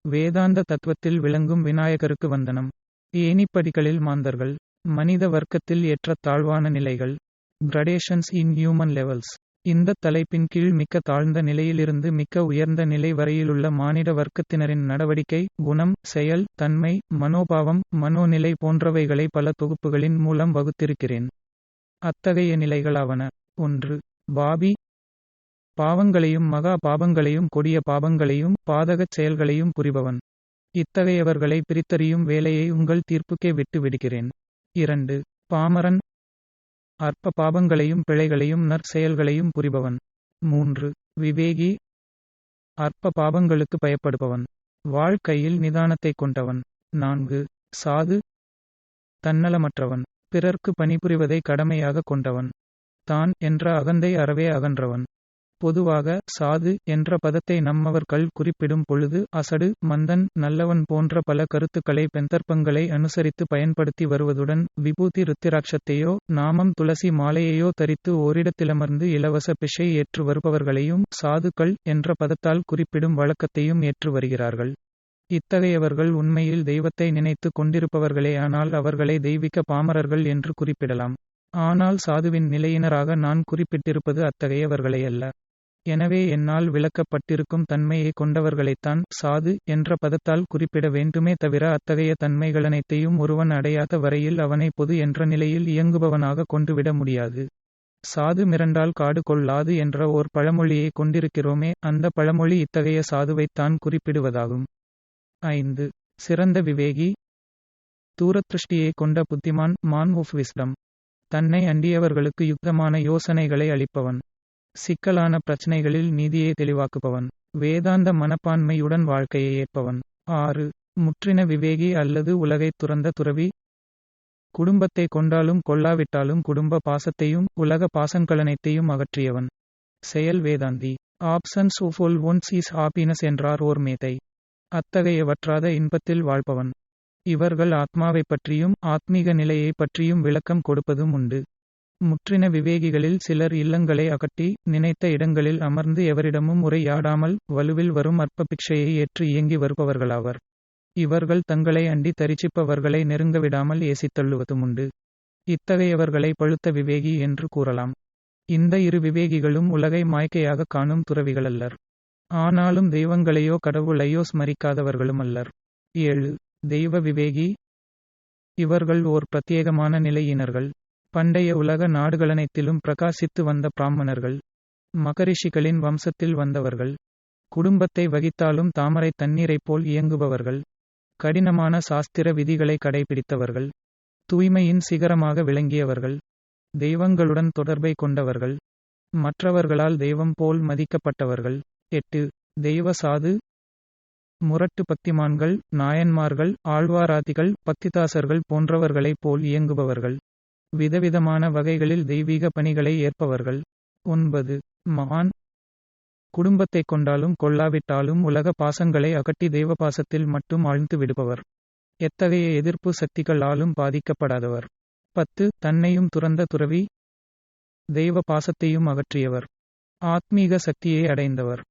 வேதாந்த தத்துவத்தில் விளங்கும் விநாயகருக்கு வந்தனம். ஏணிப்படிகளில் மாந்தர்கள். மனித வர்க்கத்தில் ஏற்ற தாழ்வான நிலைகள். கிரடேஷன்ஸ் இன் ஹியூமன் லெவல்ஸ். இந்த தலைப்பின் கீழ் மிக்க தாழ்ந்த நிலையிலிருந்து மிக்க உயர்ந்த நிலை வரையிலுள்ள மானிட வர்க்கத்தினரின் நடவடிக்கை, குணம், செயல், தன்மை, மனோபாவம், மனோநிலை போன்றவைகளை பல தொகுப்புகளின் மூலம் வகுத்திருக்கிறேன். அத்தகைய நிலைகளாவன: 1. பாபி. பாவங்களையும் மகா பாபங்களையும் கொடிய பாபங்களையும் பாதகச் செயல்களையும் புரிபவன். இத்தகையவர்களை பிரித்தறியும் வேலையை உங்கள் தீர்ப்புக்கே விட்டு விடுகிறேன். 2. பாமரன். அற்ப பாபங்களையும் பிழைகளையும் நற்செயல்களையும் புரிபவன். 3. விவேகி. அற்ப பாபங்களுக்கு பயப்படுபவன். வாழ்க்கையில் நிதானத்தை கொண்டவன். 4. சாது. தன்னலமற்றவன். பிறர்க்கு பணிபுரிவதை கடமையாக கொண்டவன். தான் என்ற அகந்தை அறவே அகன்றவன். பொதுவாக சாது என்ற பதத்தை நம்மவர்கள் குறிப்பிடும் பொழுது அசடு, மந்தன், நல்லவன் போன்ற பல கருத்துக்களை பெந்தர்ப்பங்களை அனுசரித்து பயன்படுத்தி வருவதுடன் விபூதி ருத்திராட்சத்தையோ நாமம் துளசி மாலையையோ தரித்து ஓரிடத்திலமர்ந்து இலவச பிஷை ஏற்று வருபவர்களையும் சாதுக்கள் என்ற பதத்தால் குறிப்பிடும் வழக்கத்தையும் ஏற்று வருகிறார்கள். இத்தகையவர்கள் உண்மையில் தெய்வத்தை நினைத்து கொண்டிருப்பவர்களே, ஆனால் அவர்களை தெய்வீக பாமரர்கள் என்று குறிப்பிடலாம். ஆனால் சாதுவின் நிலையினராக நான் குறிப்பிட்டிருப்பது அத்தகையவர்களையல்ல. எனவே என்னால் விளக்கப்பட்டிருக்கும் தன்மையை கொண்டவர்களைத்தான் சாது என்ற பதத்தால் குறிப்பிட வேண்டுமே தவிர அத்தகைய தன்மைகளனைத்தையும் ஒருவன் அடையாத வரையில் அவனை பொது என்ற நிலையில் இயங்குபவனாக கொண்டுவிட முடியாது. சாது மிரண்டால் காடு கொள்ளாது என்ற ஓர் பழமொழியை கொண்டிருக்கிறோமே, அந்த பழமொழி இத்தகைய சாதுவைத்தான் குறிப்பிடுவதாகும். 5. சிறந்த விவேகி. தூரத்ருஷ்டியை கொண்ட புத்திமான், மான் ஆஃப் விஸ்டம். தன்னை அண்டியவர்களுக்கு யுக்தமான யோசனைகளை அளிப்பவன். சிக்கலான பிரச்சனைகளில் நீதியை தெளிவாக்குபவன். வேதாந்த மனப்பான்மையுடன் வாழ்க்கையை ஏற்பவன். 6. முற்றின விவேகி அல்லது உலகைத் துறந்த துறவி. குடும்பத்தை கொண்டாலும் கொள்ளாவிட்டாலும் குடும்ப பாசத்தையும் உலக பாசங்களனைத்தையும் அகற்றியவன். செயல் வேதாந்தி. Absence of all ones is happiness என்றார் ஓர் மேதை. அத்தகைய வற்றாத இன்பத்தில் வாழ்பவன். இவர்கள் ஆத்மாவைப் பற்றியும் ஆத்மீக நிலையை பற்றியும் விளக்கம் கொடுப்பதும் உண்டு. முற்றின விவேகிகளில் சிலர் இல்லங்களை அகற்றி நினைத்த இடங்களில் அமர்ந்து எவரிடமும் உரையாடாமல் வலுவில் வரும் அற்ப பிக்ஷையை ஏற்று இயங்கி வருபவர்களாவர். இவர்கள் தங்களை அண்டி தரிசிப்பவர்களை நெருங்கவிடாமல் ஏசித்தள்ளுவதுமுண்டு. இத்தகையவர்களை பழுத்த விவேகி என்று கூறலாம். இந்த இரு விவேகிகளும் உலகை மாய்க்கையாக காணும் துறவிகளல்லர். ஆனாலும் தெய்வங்களையோ கடவுளையோ ஸ்மரிக்காதவர்களும் அல்லர். 7. தெய்வ விவேகி. இவர்கள் ஓர் பிரத்யேகமான நிலையினர்கள். பண்டைய உலக நாடுகளனைத்திலும் பிரகாசித்து வந்த பிராமணர்கள். மகரிஷிகளின் வம்சத்தில் வந்தவர்கள். குடும்பத்தை வகித்தாலும் தாமரை தண்ணீரைப் போல் இயங்குபவர்கள். கடினமான சாஸ்திர விதிகளை கடைபிடித்தவர்கள். தூய்மையின் சிகரமாக விளங்கியவர்கள். தெய்வங்களுடன் தொடர்பை கொண்டவர்கள். மற்றவர்களால் தெய்வம் போல் மதிக்கப்பட்டவர்கள். 8. தெய்வ சாது. முரட்டு பக்திமான்கள், நாயன்மார்கள், ஆழ்வாராதிகள், பக்திதாசர்கள் போன்றவர்களைப் போல் இயங்குபவர்கள். விதவிதமான வகைகளில் தெய்வீக பணிகளை ஏற்பவர்கள். 9. மகான். குடும்பத்தை கொண்டாலும் கொள்ளாவிட்டாலும் உலக பாசங்களை அகற்றி தெய்வபாசத்தில் மட்டும் ஆழ்ந்து விடுபவர். எத்தகைய எதிர்ப்பு சக்திகளாலும் பாதிக்கப்படாதவர். 10. தன்னையும் துறந்த துறவி. தெய்வ பாசத்தையும் அகற்றியவர். ஆத்மீக சக்தியை அடைந்தவர்.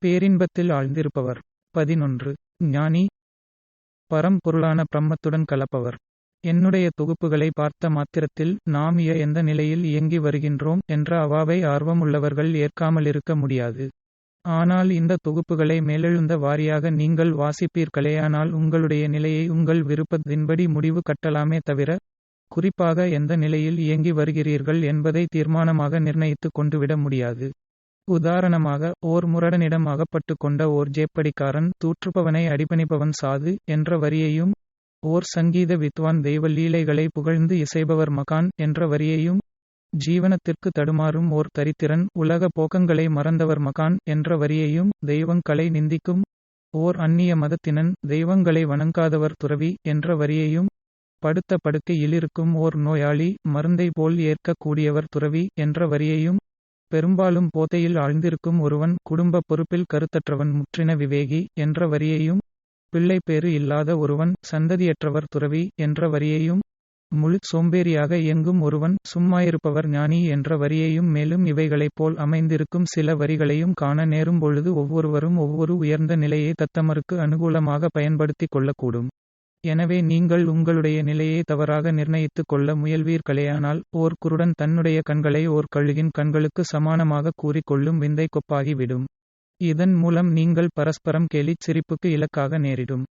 பேரின்பத்தில் ஆழ்ந்திருப்பவர். 11. ஞானி. பரம்பொருளான பிரம்மத்துடன் கலப்பவர். என்னுடைய தொகுப்புகளை பார்த்த மாத்திரத்தில் நாம் எந்த நிலையில் இயங்கி வருகின்றோம் என்ற அவாவை ஆர்வமுள்ளவர்கள் ஏற்காமலிருக்க முடியாது. ஆனால் இந்த தொகுப்புகளை மேலெழுந்த வாரியாக நீங்கள் வாசிப்பீர்களேயானால் உங்களுடைய நிலையை உங்கள் விருப்பத்தின்படி முடிவு கட்டலாமே தவிர குறிப்பாக எந்த நிலையில் இயங்கி வருகிறீர்கள் என்பதை தீர்மானமாக நிர்ணயித்து கொண்டுவிட முடியாது. உதாரணமாக, ஓர் முரடனிடம் அகப்பட்டு கொண்ட ஓர் ஜேப்படிக்காரன் தூற்றுபவனை அடிபணிப்பவன் சாது என்ற வரியையும், ஓர் சங்கீத வித்வான் தெய்வ லீலைகளை புகழ்ந்து இசைபவர் மகான் என்ற வரியையும், ஜீவனத்திற்கு தடுமாறும் ஓர் தரித்திரன் உலக போக்கங்களை மறந்தவர் மகான் என்ற வரியையும், தெய்வங்களை நிந்திக்கும் ஓர் அந்நிய மதத்தினன் தெய்வங்களை வணங்காதவர் துறவி என்ற வரியையும், படுத்த படுக்கையிலிருக்கும் ஓர் நோயாளி மருந்தை போல் ஏற்கக் கூடியவர் துறவி என்ற வரியையும், பெரும்பாலும் போதையில் ஆழ்ந்திருக்கும் ஒருவன் குடும்ப பொறுப்பில் கருத்தற்றவன் முற்றின விவேகி என்ற வரியையும், பிள்ளைப்பேறு இல்லாத ஒருவன் சந்ததியற்றவர் துறவி என்ற வரியையும், முழுச் சோம்பேறியாக இயங்கும் ஒருவன் சும்மாயிருப்பவர் ஞானி என்ற வரியையும் மேலும் இவைகளைப் போல் அமைந்திருக்கும் சில வரிகளையும் காண நேரும் பொழுது ஒவ்வொருவரும் ஒவ்வொரு உயர்ந்த நிலையை தத்தமருக்கு அனுகூலமாக பயன்படுத்திக் கொள்ளக்கூடும். எனவே நீங்கள் உங்களுடைய நிலையை தவறாக நிர்ணயித்துக் கொள்ள முயல்வீர்களேயானால் ஓர் குருடன் தன்னுடைய கண்களை ஓர் கழுகின் கண்களுக்கு சமானமாக கூறிக் கொள்ளும் விந்தை கொப்பாகிவிடும். இதன் மூலம் நீங்கள் பரஸ்பரம் கேலிச் சிரிப்புக்கு இலக்காக நேரிடும்.